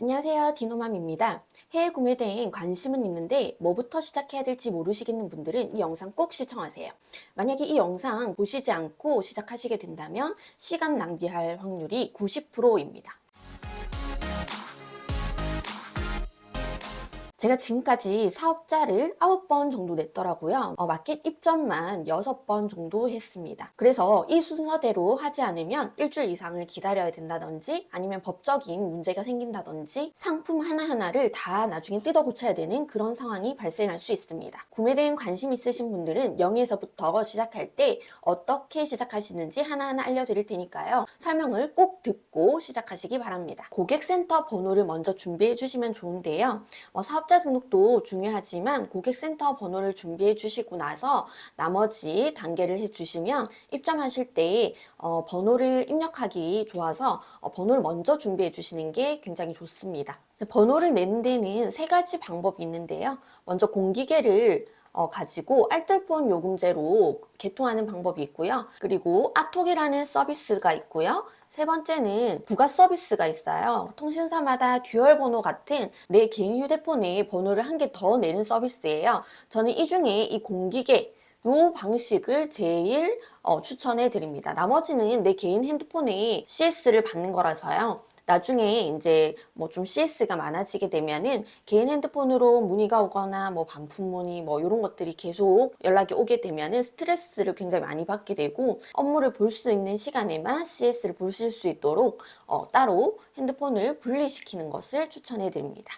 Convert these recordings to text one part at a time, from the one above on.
안녕하세요, 디노맘입니다. 해외 구매 대행 관심은 있는데 뭐부터 시작해야 될지 모르시겠는 분들은 이 영상 꼭 시청하세요. 만약에 이 영상 보시지 않고 시작하시게 된다면 시간 낭비할 확률이 90%입니다. 제가 지금까지 사업자를 9번 정도 냈더라고요. 마켓 입점만 6번 정도 했습니다. 그래서 이 순서대로 하지 않으면 일주일 이상을 기다려야 된다든지 아니면 법적인 문제가 생긴다든지 상품 하나하나를 다 나중에 뜯어 고쳐야 되는 그런 상황이 발생할 수 있습니다. 구매 대행 관심 있으신 분들은 0에서부터 시작할 때 어떻게 시작하시는지 하나하나 알려드릴 테니까요. 설명을 꼭 듣고 시작하시기 바랍니다. 고객센터 번호를 먼저 준비해 주시면 좋은데요. 사업자 등록도 중요하지만 고객센터 번호를 준비해 주시고 나서 나머지 단계를 해 주시면 입점하실 때 번호를 입력하기 좋아서 번호를 먼저 준비해 주시는 게 굉장히 좋습니다. 번호를 내는 데는 세 가지 방법이 있는데요. 먼저 공기계를 가지고 알뜰폰 요금제로 개통하는 방법이 있고요. 그리고 아톡이라는 서비스가 있고요. 세 번째는 부가 서비스가 있어요. 통신사마다 듀얼 번호 같은 내 개인 휴대폰에 번호를 한 개 더 내는 서비스예요. 저는 이 중에 이 공기계 요 방식을 제일 추천해 드립니다. 나머지는 내 개인 핸드폰에 CS를 받는 거라서요. 나중에 이제 뭐 좀 CS가 많아지게 되면은 개인 핸드폰으로 문의가 오거나 뭐 반품 문의 뭐 이런 것들이 계속 연락이 오게 되면은 스트레스를 굉장히 많이 받게 되고 업무를 볼 수 있는 시간에만 CS를 보실 수 있도록 따로 핸드폰을 분리시키는 것을 추천해 드립니다.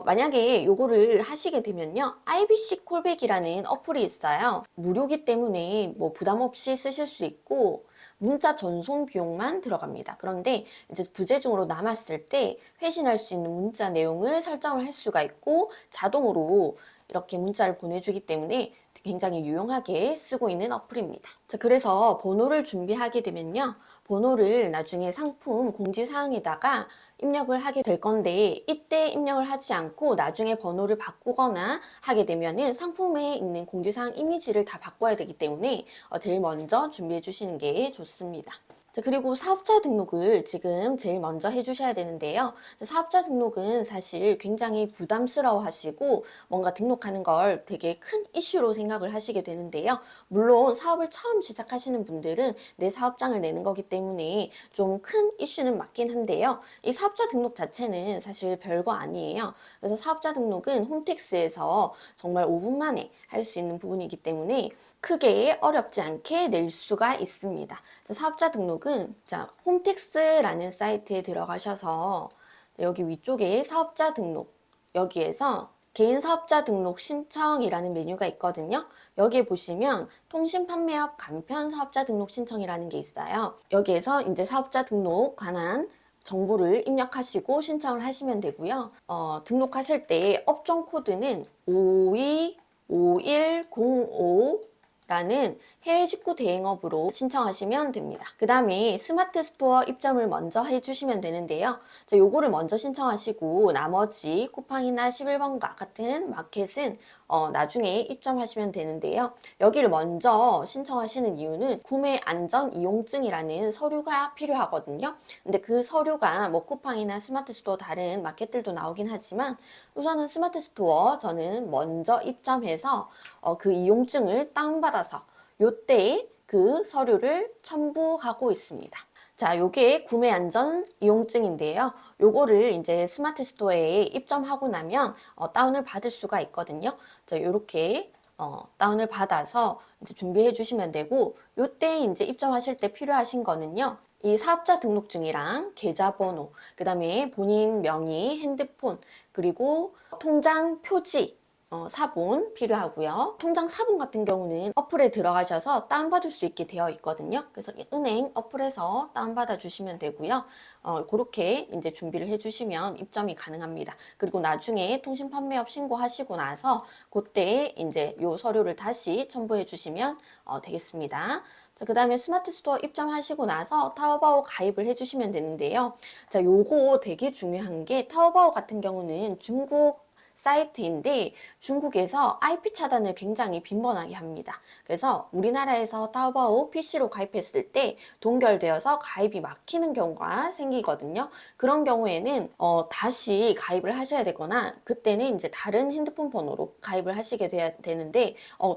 만약에 요거를 하시게 되면요. IBC 콜백이라는 어플이 있어요. 무료기 때문에 뭐 부담 없이 쓰실 수 있고 문자 전송 비용만 들어갑니다. 그런데 이제 부재중으로 남았을 때 회신할 수 있는 문자 내용을 설정을 할 수가 있고 자동으로 이렇게 문자를 보내주기 때문에 굉장히 유용하게 쓰고 있는 어플입니다. 자, 그래서 번호를 준비하게 되면요. 번호를 나중에 상품 공지사항에다가 입력을 하게 될 건데 이때 입력을 하지 않고 나중에 번호를 바꾸거나 하게 되면은 상품에 있는 공지사항 이미지를 다 바꿔야 되기 때문에 제일 먼저 준비해 주시는 게 좋습니다. 자, 그리고 사업자 등록을 지금 제일 먼저 해주셔야 되는데요. 사업자 등록은 사실 굉장히 부담스러워 하시고 뭔가 등록하는 걸 되게 큰 이슈로 생각을 하시게 되는데요. 물론 사업을 처음 시작하시는 분들은 내 사업장을 내는 거기 때문에 좀 큰 이슈는 맞긴 한데요. 이 사업자 등록 자체는 사실 별거 아니에요. 그래서 사업자 등록은 홈택스에서 정말 5분 만에 할 수 있는 부분이기 때문에 크게 어렵지 않게 낼 수가 있습니다. 사업자 등록은 홈택스라는 사이트에 들어가셔서 여기 위쪽에 사업자 등록 여기에서 개인 사업자 등록 신청이라는 메뉴가 있거든요. 여기에 보시면 통신 판매업 간편 사업자 등록 신청이라는 게 있어요. 여기에서 이제 사업자 등록 관한 정보를 입력하시고 신청을 하시면 되고요. 등록하실 때 업종 코드는 525105 라는 해외 직구 대행업으로 신청하시면 됩니다. 그 다음에 스마트 스토어 입점을 먼저 해주시면 되는데요. 요거를 먼저 신청하시고 나머지 쿠팡이나 11번가 같은 마켓은 나중에 입점하시면 되는데요. 여기를 먼저 신청하시는 이유는 구매 안전 이용증이라는 서류가 필요하거든요. 근데 그 서류가 뭐 쿠팡이나 스마트 스토어 다른 마켓들도 나오긴 하지만 우선은 스마트 스토어 저는 먼저 입점해서 그 이용증을 다운받아서 요때 그 서류를 첨부하고 있습니다. 자, 요게 구매 안전 이용증인데요. 요거를 이제 스마트 스토어에 입점하고 나면 다운을 받을 수가 있거든요. 자, 요렇게 다운을 받아서 이제 준비해 주시면 되고 요때 이제 입점하실 때 필요하신 거는요. 이 사업자 등록증이랑 계좌번호, 그 다음에 본인 명의, 핸드폰, 그리고 통장 표지 사본 필요하고요. 통장 사본 같은 경우는 어플에 들어가셔서 다운받을 수 있게 되어 있거든요. 그래서 은행 어플에서 다운받아 주시면 되고요. 그렇게 이제 준비를 해주시면 입점이 가능합니다. 그리고 나중에 통신 판매업 신고하시고 나서 그때 이제 요 서류를 다시 첨부해 주시면 되겠습니다. 자, 그 다음에 스마트 스토어 입점하시고 나서 타오바오 가입을 해주시면 되는데요. 자, 요거 되게 중요한 게 타오바오 같은 경우는 중국 사이트인데 중국에서 IP 차단을 굉장히 빈번하게 합니다. 그래서 우리나라에서 타오바오 PC로 가입했을 때 동결되어서 가입이 막히는 경우가 생기거든요. 그런 경우에는 다시 가입을 하셔야 되거나 그때는 이제 다른 핸드폰 번호로 가입을 하시게 되는데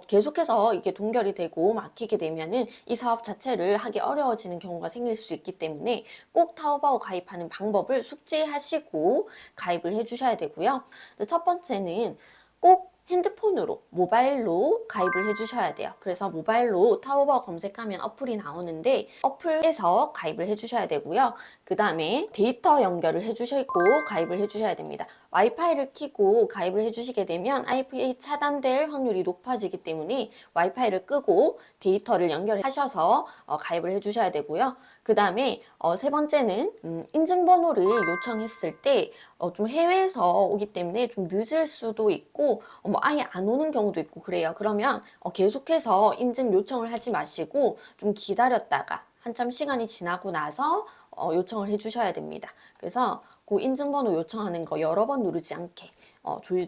계속해서 이게 동결이 되고 막히게 되면은 이 사업 자체를 하기 어려워지는 경우가 생길 수 있기 때문에 꼭 타오바오 가입하는 방법을 숙지하시고 가입을 해주셔야 되고요. 첫 번째는 꼭 핸드폰으로, 모바일로 가입을 해주셔야 돼요. 그래서 모바일로 타오바오 검색하면 어플이 나오는데 어플에서 가입을 해주셔야 되고요. 그 다음에 데이터 연결을 해주시고 가입을 해주셔야 됩니다. 와이파이를 켜고 가입을 해주시게 되면 IP 차단될 확률이 높아지기 때문에 와이파이를 끄고 데이터를 연결하셔서 가입을 해주셔야 되고요. 그 다음에 세 번째는 인증번호를 요청했을 때 좀 해외에서 오기 때문에 좀 늦을 수도 있고 뭐 아예 안 오는 경우도 있고 그래요. 그러면 계속해서 인증 요청을 하지 마시고 좀 기다렸다가 한참 시간이 지나고 나서 요청을 해주셔야 됩니다. 그래서 그 인증번호 요청하는 거 여러 번 누르지 않게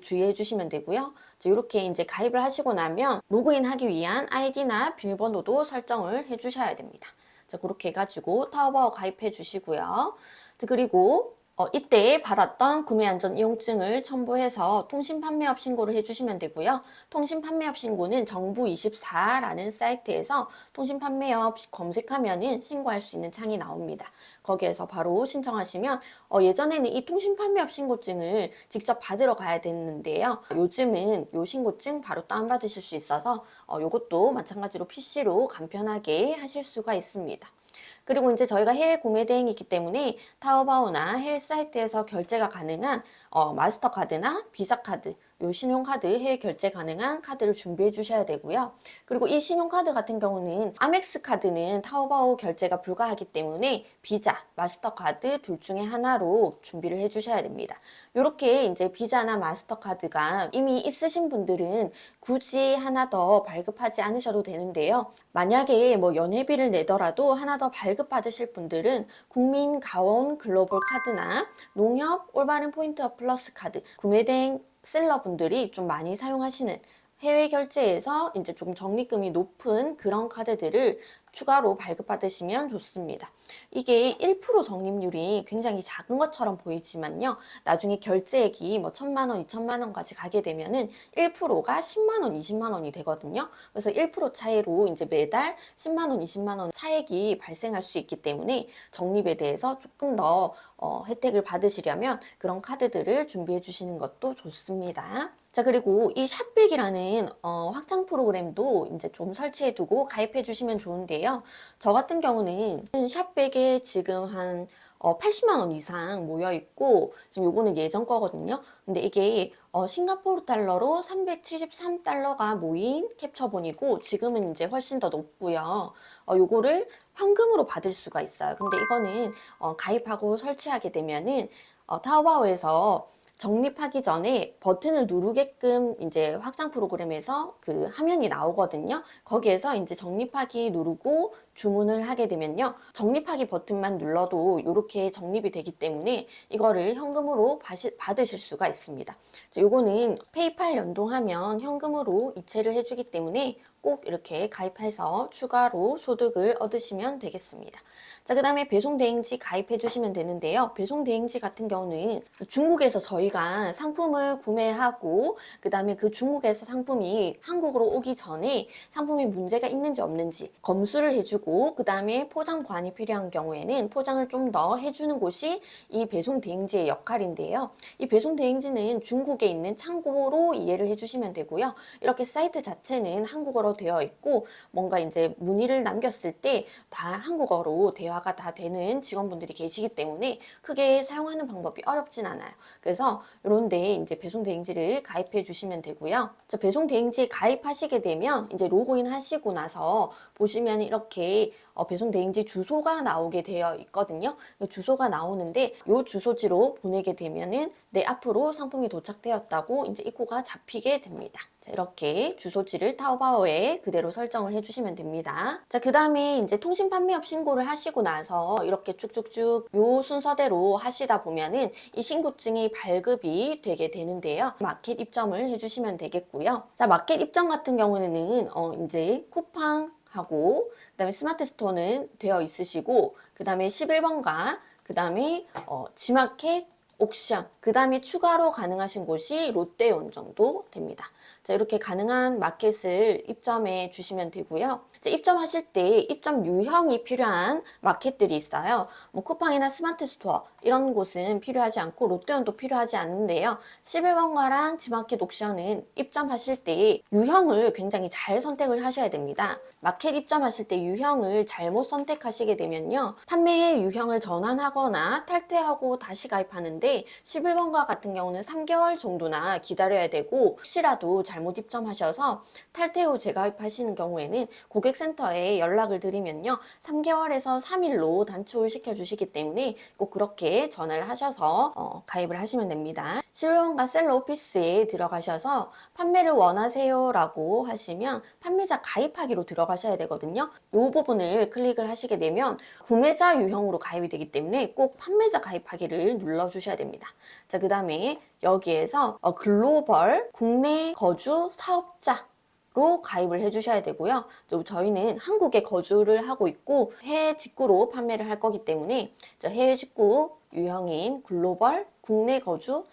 주의해 주시면 되고요. 이렇게 이제 가입을 하시고 나면 로그인 하기 위한 아이디나 비밀번호도 설정을 해 주셔야 됩니다. 자, 그렇게 해가지고 타오바오 가입해 주시고요. 그리고 이때 받았던 구매안전이용증을 첨부해서 통신판매업 신고를 해주시면 되고요. 통신판매업 신고는 정부24라는 사이트에서 통신판매업 검색하면은 신고할 수 있는 창이 나옵니다. 거기에서 바로 신청하시면 예전에는 이 통신판매업 신고증을 직접 받으러 가야 됐는데요. 요즘은 이 신고증 바로 다운받으실 수 있어서 이것도 마찬가지로 PC로 간편하게 하실 수가 있습니다. 그리고 이제 저희가 해외 구매 대행이기 때문에 타오바오나 해외 사이트에서 결제가 가능한 마스터카드나 비자카드, 요 신용카드 해외 결제 가능한 카드를 준비해 주셔야 되고요. 그리고 이 신용카드 같은 경우는 아멕스 카드는 타오바오 결제가 불가하기 때문에 비자, 마스터카드 둘 중에 하나로 준비를 해 주셔야 됩니다. 이렇게 이제 비자나 마스터카드가 이미 있으신 분들은 굳이 하나 더 발급하지 않으셔도 되는데요. 만약에 뭐 연회비를 내더라도 하나 더 발급받으실 분들은 국민가온 글로벌 카드나 농협 올바른 포인트 플러스 카드, 구매대행 셀러분들이 좀 많이 사용하시는 해외 결제에서 이제 좀 적립금이 높은 그런 카드들을 추가로 발급받으시면 좋습니다. 이게 1% 적립률이 굉장히 작은 것처럼 보이지만요. 나중에 결제액이 뭐 1,000만 원, 2,000만 원까지 가게 되면은 1%가 10만 원, 20만 원이 되거든요. 그래서 1% 차이로 이제 매달 10만 원, 20만 원 차액이 발생할 수 있기 때문에 적립에 대해서 조금 더 혜택을 받으시려면 그런 카드들을 준비해 주시는 것도 좋습니다. 자, 그리고 이 샵백이라는 확장 프로그램도 이제 좀 설치해 두고 가입해 주시면 좋은데요. 저 같은 경우는 샵백에 지금 한 80만 원 이상 모여 있고 지금 요거는 예전 거거든요. 근데 이게 싱가포르 달러로 373달러가 모인 캡처본이고 지금은 이제 훨씬 더 높고요. 요거를 현금으로 받을 수가 있어요. 근데 이거는 가입하고 설치하게 되면은 타오바오에서 적립하기 전에 버튼을 누르게끔 이제 확장 프로그램에서 그 화면이 나오거든요. 거기에서 이제 적립하기 누르고 주문을 하게 되면요. 적립하기 버튼만 눌러도 이렇게 적립이 되기 때문에 이거를 현금으로 받으실 수가 있습니다. 요거는 페이팔 연동하면 현금으로 이체를 해주기 때문에 꼭 이렇게 가입해서 추가로 소득을 얻으시면 되겠습니다. 자, 그 다음에 배송대행지 가입해 주시면 되는데요. 배송대행지 같은 경우는 중국에서 저희가 상품을 구매하고 그 다음에 그 중국에서 상품이 한국으로 오기 전에 상품이 문제가 있는지 없는지 검수를 해주고 그 다음에 포장관이 필요한 경우에는 포장을 좀 더 해주는 곳이 이 배송대행지의 역할인데요. 이 배송대행지는 중국에 있는 창고로 이해를 해주시면 되고요. 이렇게 사이트 자체는 한국어로 되어 있고 뭔가 이제 문의를 남겼을 때 다 한국어로 대화가 다 되는 직원분들이 계시기 때문에 크게 사용하는 방법이 어렵진 않아요. 그래서 이런데 이제 배송대행지를 가입해 주시면 되고요. 배송대행지에 가입하시게 되면 이제 로그인 하시고 나서 보시면 이렇게 이렇게 배송 대행지 주소가 나오게 되어 있거든요. 주소가 나오는데 이 주소지로 보내게 되면은 내 앞으로 상품이 도착되었다고 이제 입고가 잡히게 됩니다. 자, 이렇게 주소지를 타오바오에 그대로 설정을 해주시면 됩니다. 자, 그 다음에 이제 통신 판매업 신고를 하시고 나서 이렇게 쭉쭉쭉 요 순서대로 하시다 보면은 이 신고증이 발급이 되게 되는데요. 마켓 입점을 해주시면 되겠고요. 자, 마켓 입점 같은 경우에는 이제 쿠팡 하고 그다음에 스마트 스토어는 되어 있으시고 그다음에 11번가 그다음에 지마켓 옥션 그다음에 추가로 가능하신 곳이 롯데온 정도 됩니다. 자, 이렇게 가능한 마켓을 입점해 주시면 되고요. 이제 입점하실 때 입점 유형이 필요한 마켓들이 있어요. 뭐 쿠팡이나 스마트 스토어 이런 곳은 필요하지 않고 롯데온도 필요하지 않는데요. 11번가랑 지마켓 옥션은 입점하실 때 유형을 굉장히 잘 선택을 하셔야 됩니다. 마켓 입점하실 때 유형을 잘못 선택하시게 되면요. 판매의 유형을 전환하거나 탈퇴하고 다시 가입하는데 11번가 같은 경우는 3개월 정도나 기다려야 되고 혹시라도 잘못 입점하셔서 탈퇴 후 재가입하시는 경우에는 고객센터에 연락을 드리면요. 3개월에서 3일로 단축을 시켜주시기 때문에 꼭 그렇게 전화를 하셔서 가입을 하시면 됩니다. 11번가 셀러 오피스에 들어가셔서 판매를 원하세요 라고 하시면 판매자 가입하기로 들어가셔야 되거든요. 이 부분을 클릭을 하시게 되면 구매자 유형으로 가입이 되기 때문에 꼭 판매자 가입하기를 눌러주셔야 됩니다. 자, 그 다음에 여기에서 글로벌 국내 거주 사업자 로 가입을 해주셔야 되고요. 저희는 한국에 거주를 하고 있고 해외 직구로 판매를 할 거기 때문에 해외 직구 유형인 글로벌 국내 거주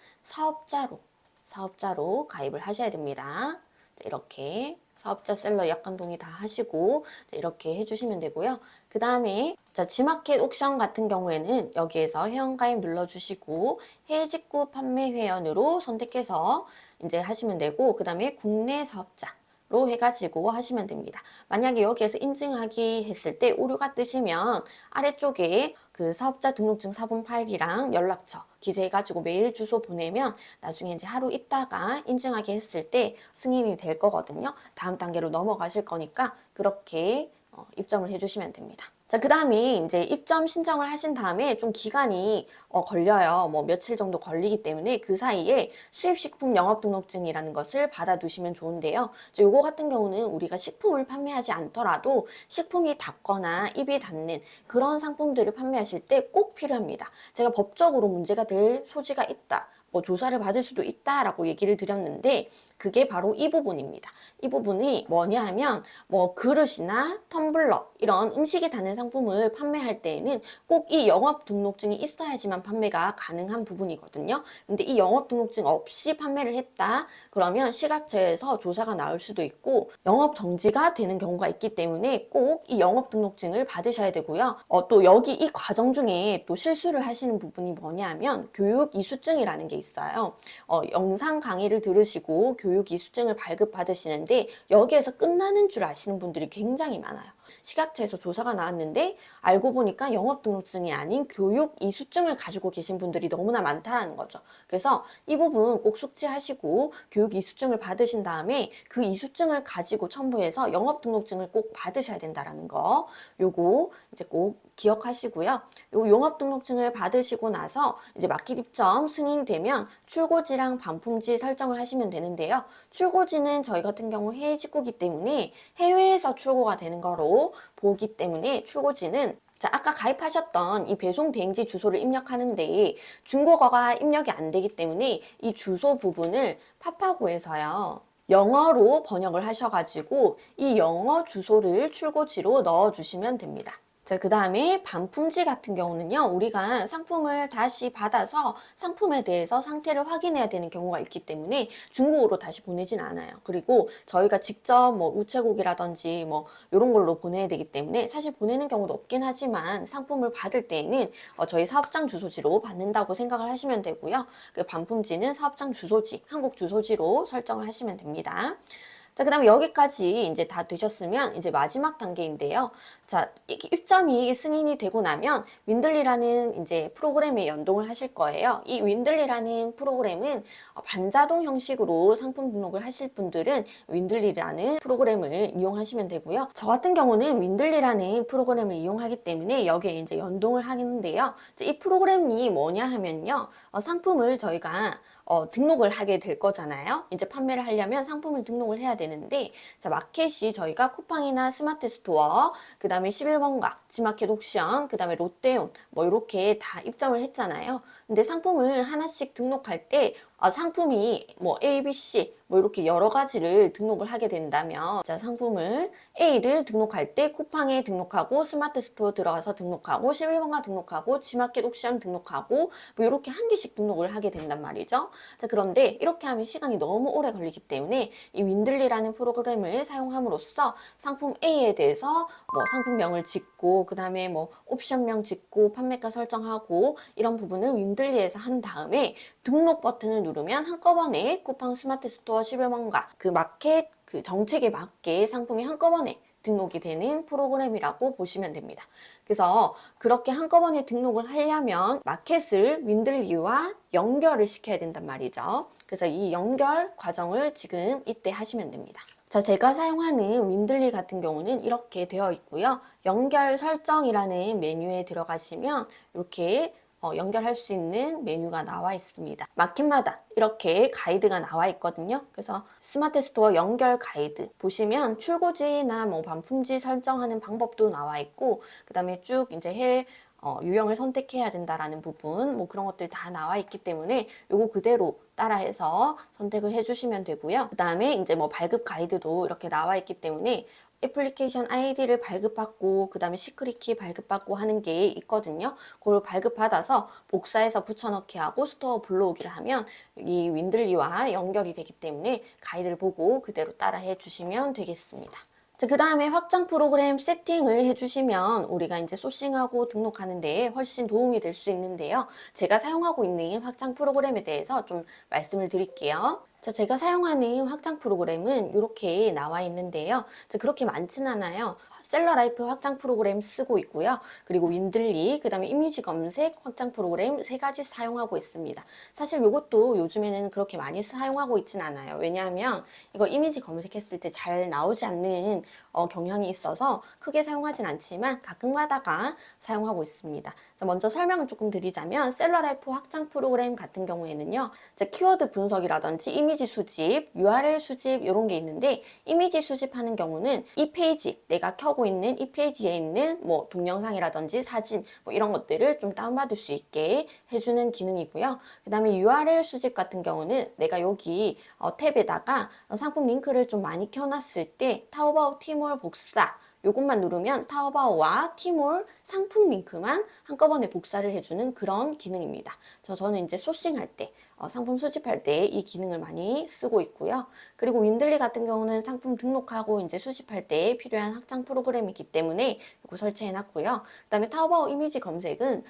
사업자로 가입을 하셔야 됩니다. 이렇게 사업자 셀러 약관 동의 다 하시고 이렇게 해주시면 되고요. 그 다음에 지마켓 옥션 같은 경우에는 여기에서 회원가입 눌러주시고 해외 직구 판매 회원으로 선택해서 이제 하시면 되고 그 다음에 국내 사업자 로 해가지고 하시면 됩니다. 만약에 여기에서 인증하기 했을 때 오류가 뜨시면 아래쪽에 그 사업자 등록증 사본 파일이랑 연락처 기재해가지고 메일 주소 보내면 나중에 이제 하루 있다가 인증하기 했을 때 승인이 될 거거든요. 다음 단계로 넘어가실 거니까 그렇게 입점을 해주시면 됩니다. 자, 그 다음에 이제 입점 신청을 하신 다음에 좀 기간이 걸려요. 뭐 며칠 정도 걸리기 때문에 그 사이에 수입식품 영업등록증이라는 것을 받아두시면 좋은데요. 요거 같은 경우는 우리가 식품을 판매하지 않더라도 식품이 닿거나 입이 닿는 그런 상품들을 판매하실 때 꼭 필요합니다. 제가 법적으로 문제가 될 소지가 있다. 뭐 조사를 받을 수도 있다라고 얘기를 드렸는데 그게 바로 이 부분입니다. 이 부분이 뭐냐 하면 뭐 그릇이나 텀블러 이런 음식이 닿는 상품을 판매할 때에는 꼭 이 영업 등록증이 있어야지만 판매가 가능한 부분이거든요. 근데 이 영업 등록증 없이 판매를 했다 그러면 시각처에서 조사가 나올 수도 있고 영업 정지가 되는 경우가 있기 때문에 꼭 이 영업 등록증을 받으셔야 되고요. 또 여기 이 과정 중에 또 실수를 하시는 부분이 뭐냐 하면 교육 이수증이라는 게 있어요. 영상 강의를 들으시고 교육 이수증을 발급받으시는데 여기에서 끝나는 줄 아시는 분들이 굉장히 많아요. 시각처에서 조사가 나왔는데 알고 보니까 영업등록증이 아닌 교육 이수증을 가지고 계신 분들이 너무나 많다라는 거죠. 그래서 이 부분 꼭 숙지하시고 교육 이수증을 받으신 다음에 그 이수증을 가지고 첨부해서 영업등록증을 꼭 받으셔야 된다라는 거 요거 이제 꼭 기억하시고요. 요 영업등록증을 받으시고 나서 이제 마켓 입점 승인되면 출고지랑 반품지 설정을 하시면 되는데요. 출고지는 저희 같은 경우 해외 직구기 때문에 해외에서 출고가 되는 거로 보기 때문에 출고지는 아까 가입하셨던 이 배송 대행지 주소를 입력하는데 중국어가 입력이 안 되기 때문에 이 주소 부분을 파파고에서요. 영어로 번역을 하셔가지고 이 영어 주소를 출고지로 넣어주시면 됩니다. 자, 그 다음에 반품지 같은 경우는요, 우리가 상품을 다시 받아서 상품에 대해서 상태를 확인해야 되는 경우가 있기 때문에 중국어로 다시 보내진 않아요. 그리고 저희가 직접 뭐 우체국이라든지 뭐 이런 걸로 보내야 되기 때문에 사실 보내는 경우도 없긴 하지만 상품을 받을 때에는 저희 사업장 주소지로 받는다고 생각을 하시면 되고요. 그 반품지는 사업장 주소지, 한국 주소지로 설정을 하시면 됩니다. 자, 그 다음에 여기까지 이제 다 되셨으면 이제 마지막 단계인데요. 자, 입점이 승인이 되고 나면 윈들리라는 이제 프로그램에 연동을 하실 거예요. 이 윈들리라는 프로그램은 반자동 형식으로 상품 등록을 하실 분들은 윈들리라는 프로그램을 이용하시면 되고요. 저 같은 경우는 윈들리라는 프로그램을 이용하기 때문에 여기에 이제 연동을 하겠는데요. 이 프로그램이 뭐냐 하면요. 상품을 저희가 등록을 하게 될 거잖아요. 이제 판매를 하려면 상품을 등록을 해야 되는데, 자, 마켓이 저희가 쿠팡이나 스마트 스토어, 그 다음에 11번가, 지마켓 옥션, 그 다음에 롯데온, 뭐 이렇게 다 입점을 했잖아요. 근데 상품을 하나씩 등록할 때 상품이 뭐 A, B, C 뭐 이렇게 여러 가지를 등록을 하게 된다면, 자, 상품을 A를 등록할 때 쿠팡에 등록하고 스마트 스토어 들어가서 등록하고 11번가 등록하고 지마켓 옥션 등록하고 뭐 이렇게 한 개씩 등록을 하게 된단 말이죠. 자, 그런데 이렇게 하면 시간이 너무 오래 걸리기 때문에 이 윈들리라는 프로그램을 사용함으로써 상품 A에 대해서 뭐 상품명을 짓고 그 다음에 뭐 옵션명 짓고 판매가 설정하고 이런 부분을 윈들리에서 한 다음에 등록 버튼을 누르면 한꺼번에 쿠팡 스마트 스토어 11번가 그 마켓 그 정책에 맞게 상품이 한꺼번에 등록이 되는 프로그램이라고 보시면 됩니다. 그래서 그렇게 한꺼번에 등록을 하려면 마켓을 윈들리와 연결을 시켜야 된단 말이죠. 그래서 이 연결 과정을 지금 이때 하시면 됩니다. 자, 제가 사용하는 윈들리 같은 경우는 이렇게 되어 있고요. 연결 설정이라는 메뉴에 들어가시면 이렇게 연결할 수 있는 메뉴가 나와 있습니다. 마켓마다 이렇게 가이드가 나와 있거든요. 그래서 스마트 스토어 연결 가이드 보시면 출고지나 뭐 반품지 설정하는 방법도 나와 있고, 그 다음에 쭉 이제 해외 유형을 선택해야 된다라는 부분, 뭐 그런 것들 다 나와 있기 때문에 요거 그대로 따라해서 선택을 해주시면 되고요. 그 다음에 이제 뭐 발급 가이드도 이렇게 나와 있기 때문에 애플리케이션 아이디를 발급받고 그 다음에 시크릿 키 발급받고 하는 게 있거든요. 그걸 발급받아서 복사해서 붙여넣기 하고 스토어 불러오기를 하면 이 윈들리와 연결이 되기 때문에 가이드를 보고 그대로 따라해 주시면 되겠습니다. 그 다음에 확장 프로그램 세팅을 해주시면 우리가 이제 소싱하고 등록하는 데 훨씬 도움이 될 수 있는데요. 제가 사용하고 있는 확장 프로그램에 대해서 좀 말씀을 드릴게요. 자, 제가 사용하는 확장 프로그램은 이렇게 나와 있는데요. 그렇게 많진 않아요. 셀러라이프 확장 프로그램 쓰고 있고요. 그리고 윈들리, 그 다음에 이미지 검색 확장 프로그램 3가지 사용하고 있습니다. 사실 이것도 요즘에는 그렇게 많이 사용하고 있진 않아요. 왜냐하면 이거 이미지 검색했을 때 잘 나오지 않는 경향이 있어서 크게 사용하진 않지만 가끔 가다가 사용하고 있습니다. 자, 먼저 설명을 조금 드리자면 셀러라이프 확장 프로그램 같은 경우에는요. 자, 키워드 분석이라든지 이미지 수집, URL 수집 이런 게 있는데, 이미지 수집하는 경우는 이 페이지 내가 켜고 있는 이 페이지에 있는 뭐 동영상이라든지 사진 뭐 이런 것들을 좀 다운받을 수 있게 해주는 기능이고요. 그 다음에 URL 수집 같은 경우는 내가 여기 탭에다가 상품 링크를 좀 많이 켜놨을 때 타오바오 티몰 복사 요것만 누르면 타오바오와 티몰 상품 링크만 한꺼번에 복사를 해주는 그런 기능입니다. 저는 이제 소싱할 때 상품 수집할 때 이 기능을 많이 쓰고 있고요. 그리고 윈들리 같은 경우는 상품 등록하고 이제 수집할 때 필요한 확장 프로그램이기 때문에 이거 설치해 놨고요. 그 다음에 타오바오 이미지 검색은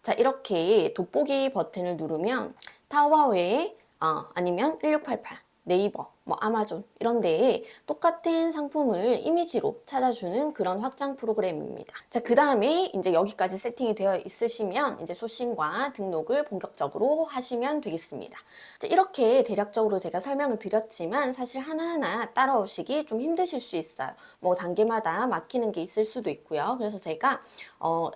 자, 이렇게 돋보기 버튼을 누르면 타오바오에 아니면 1688 네이버, 뭐 아마존 이런 데에 똑같은 상품을 이미지로 찾아주는 그런 확장 프로그램입니다. 자, 그 다음에 이제 여기까지 세팅이 되어 있으시면 이제 소싱과 등록을 본격적으로 하시면 되겠습니다. 자, 이렇게 대략적으로 제가 설명을 드렸지만 사실 하나하나 따라오시기 좀 힘드실 수 있어요. 뭐 단계마다 막히는 게 있을 수도 있고요. 그래서 제가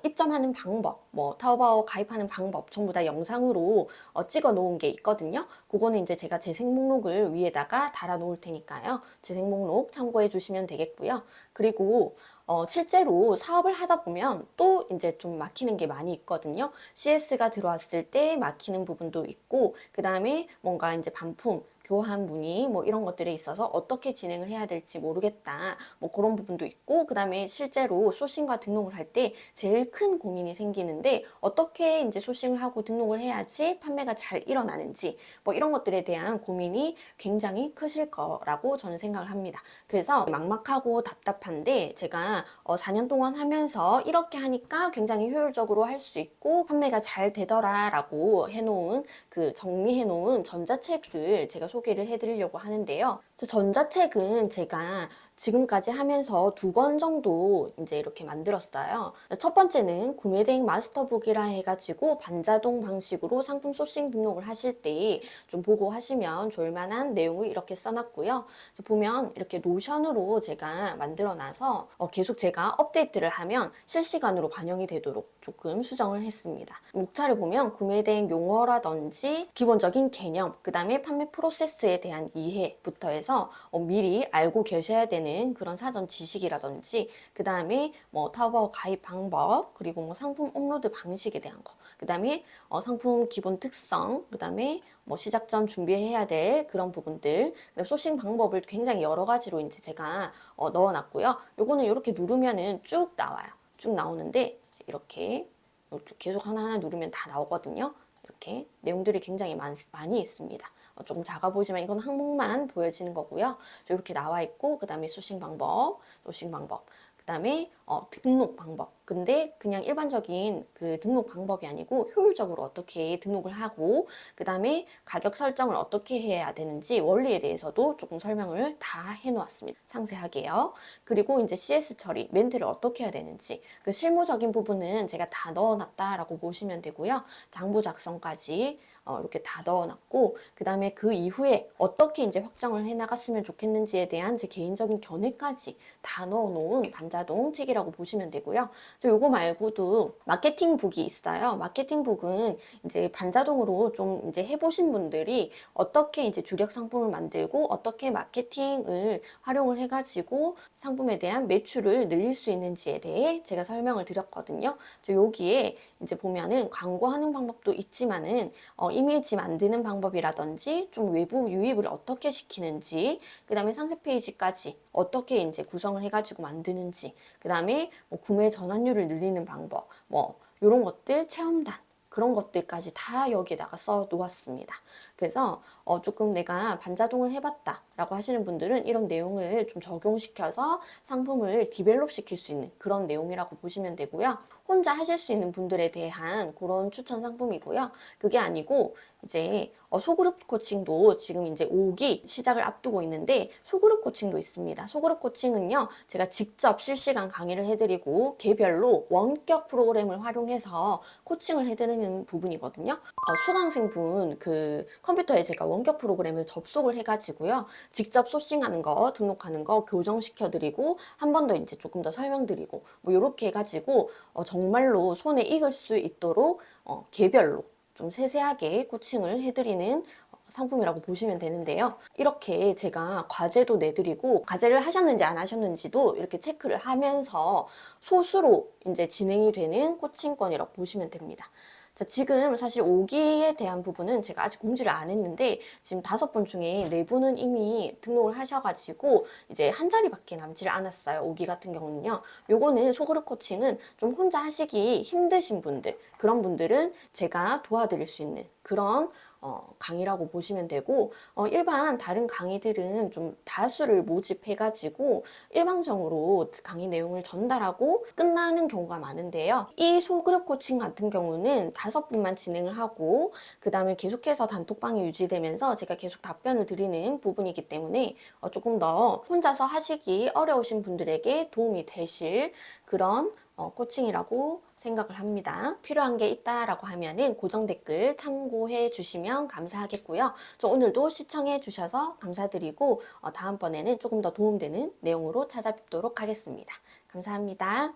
입점하는 방법, 뭐 타오바오 가입하는 방법 전부 다 영상으로 찍어 놓은 게 있거든요. 그거는 이제 제가 재생 목록을 위에다가 달아 놓을 테니까요. 재생 목록 참고해 주시면 되겠고요. 그리고 실제로 사업을 하다 보면 또 이제 좀 막히는 게 많이 있거든요. CS가 들어왔을 때 막히는 부분도 있고, 그 다음에 뭔가 이제 반품 교환 문의 뭐 이런 것들에 있어서 어떻게 진행을 해야 될지 모르겠다 뭐 그런 부분도 있고, 그 다음에 실제로 소싱과 등록을 할 때 제일 큰 고민이 생기는데 어떻게 이제 소싱을 하고 등록을 해야지 판매가 잘 일어나는지 뭐 이런 것들에 대한 고민이 굉장히 크실 거라고 저는 생각을 합니다. 그래서 막막하고 답답한데 제가 제가 4년 동안 하면서 이렇게 하니까 굉장히 효율적으로 할 수 있고 판매가 잘 되더라라고 해놓은 정리해놓은 전자책을 제가 소개를 해드리려고 하는데요. 전자책은 제가 지금까지 하면서 2권 정도 이제 이렇게 만들었어요. 첫 번째는 구매대행 마스터북이라 해가지고 반자동 방식으로 상품 소싱 등록을 하실 때 좀 보고 하시면 좋을 만한 내용을 이렇게 써놨고요. 보면 이렇게 노션으로 제가 만들어놔서 계속 제가 업데이트를 하면 실시간으로 반영이 되도록 조금 수정을 했습니다. 목차를 보면 구매대행 용어라든지 기본적인 개념, 그 다음에 판매 프로세스에 대한 이해부터 해서 미리 알고 계셔야 되는 그런 사전 지식이라든지 그 다음에 타오바오 가입 방법, 그리고 상품 업로드 방식에 대한 거, 그 다음에 상품 기본 특성, 그 다음에 시작 전 준비해야 될 그런 부분들, 소싱 방법을 굉장히 여러 가지로 이제 제가 넣어놨고요. 요거는 이렇게 누르면은 쭉 나와요. 쭉 나오는데 이렇게 계속 하나하나 누르면 다 나오거든요. 이렇게 내용들이 굉장히 많이 있습니다. 조금 작아 보이지만 이건 항목만 보여지는 거고요. 이렇게 나와 있고, 그 다음에 소싱 방법, 그 다음에 등록 방법. 근데 그냥 일반적인 그 등록 방법이 아니고 효율적으로 어떻게 등록을 하고, 그 다음에 가격 설정을 어떻게 해야 되는지 원리에 대해서도 조금 설명을 다 해놓았습니다. 상세하게요. 그리고 이제 CS 처리, 멘트를 어떻게 해야 되는지 그 실무적인 부분은 제가 다 넣어놨다라고 보시면 되고요. 장부 작성까지 이렇게 다 넣어놨고, 그 다음에 그 이후에 어떻게 이제 확장을 해 나갔으면 좋겠는지에 대한 제 개인적인 견해까지 다 넣어놓은 반자동 책이라고 보시면 되고요. 요거 말고도 마케팅북이 있어요. 마케팅북은 이제 반자동으로 좀 이제 해보신 분들이 어떻게 이제 주력 상품을 만들고 어떻게 마케팅을 활용을 해가지고 상품에 대한 매출을 늘릴 수 있는지에 대해 제가 설명을 드렸거든요. 여기에 이제 보면은 광고하는 방법도 있지만은 이미지 만드는 방법이라든지 좀 외부 유입을 어떻게 시키는지, 그 다음에 상세 페이지까지 어떻게 이제 구성을 해가지고 만드는지, 그 다음에 구매 전환율을 늘리는 방법, 이런 것들, 체험단, 그런 것들까지 다 여기에다가 써 놓았습니다. 그래서 조금 내가 반자동을 해봤다 라고 하시는 분들은 이런 내용을 좀 적용시켜서 상품을 디벨롭 시킬 수 있는 그런 내용이라고 보시면 되고요. 혼자 하실 수 있는 분들에 대한 그런 추천 상품이고요. 그게 아니고 이제 소그룹 코칭도 지금 이제 5기 시작을 앞두고 있는데 소그룹 코칭도 있습니다. 소그룹 코칭은요, 제가 직접 실시간 강의를 해드리고 개별로 원격 프로그램을 활용해서 코칭을 해드리는 부분이거든요. 수강생분 그 컴퓨터에 제가 원격 프로그램을 접속을 해가지고요, 직접 소싱하는 거, 등록하는 거 교정시켜드리고 한 번 더 이제 조금 더 설명드리고 이렇게 해가지고 정말로 손에 익을 수 있도록 개별로 좀 세세하게 코칭을 해드리는 상품이라고 보시면 되는데요. 이렇게 제가 과제도 내드리고 과제를 하셨는지 안 하셨는지도 이렇게 체크를 하면서 소수로 이제 진행이 되는 코칭권이라고 보시면 됩니다. 자, 지금 사실 5기에 대한 부분은 제가 아직 공지를 안 했는데 지금 5분 중에 4분은 이미 등록을 하셔가지고 이제 한 자리밖에 남지를 않았어요. 5기 같은 경우는요. 요거는 소그룹 코칭은 좀 혼자 하시기 힘드신 분들, 그런 분들은 제가 도와드릴 수 있는 그런 강의라고 보시면 되고, 일반 다른 강의들은 좀 다수를 모집해가지고 일방적으로 강의 내용을 전달하고 끝나는 경우가 많은데요. 이 소그룹 코칭 같은 경우는 5분만 진행을 하고 그 다음에 계속해서 단톡방이 유지되면서 제가 계속 답변을 드리는 부분이기 때문에 조금 더 혼자서 하시기 어려우신 분들에게 도움이 되실 그런 코칭이라고 생각을 합니다. 필요한 게 있다라고 하면은 고정 댓글 참고해 주시면 감사하겠고요. 오늘도 시청해 주셔서 감사드리고 다음번에는 조금 더 도움되는 내용으로 찾아뵙도록 하겠습니다. 감사합니다.